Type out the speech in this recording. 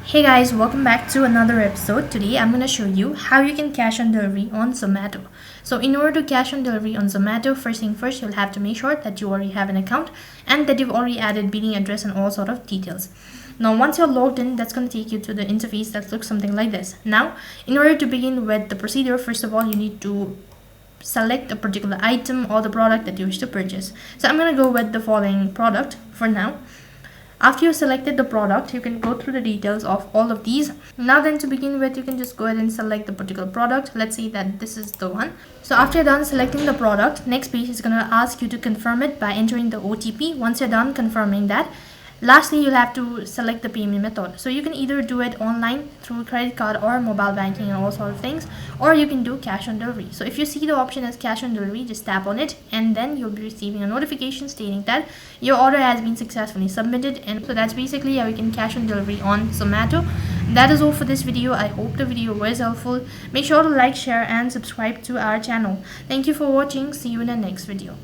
Hey guys, welcome back to another episode. Today I'm going to show you how you can cash on delivery on Zomato. So in order to cash on delivery on Zomato, first thing first, you'll have to make sure that you already have an account and that you've already added billing address and all sort of details. Now once you're logged in, that's going to take you to the interface that looks something like this. Now, in order to begin with the procedure, first of all, you need to select a particular item or the product that you wish to purchase. So I'm going to go with the following product for now. After you selected the product, you can go through the details of all of these. Now then, to begin with, you can just go ahead and select the particular product. Let's say that this is the one. So after you're done selecting the product, next page is going to ask you to confirm it by entering the OTP. Once you're done confirming that, lastly, you'll have to select the payment method. So you can either do it online through credit card or mobile banking and all sort of things, or you can do cash on delivery. So if you see the option as cash on delivery, just tap on it and then you'll be receiving a notification stating that your order has been successfully submitted. And so that's basically how you can cash on delivery on Zomato. That is all for this video. I hope the video was helpful. Make sure to like, share and subscribe to our channel. Thank you for watching. See you in the next video.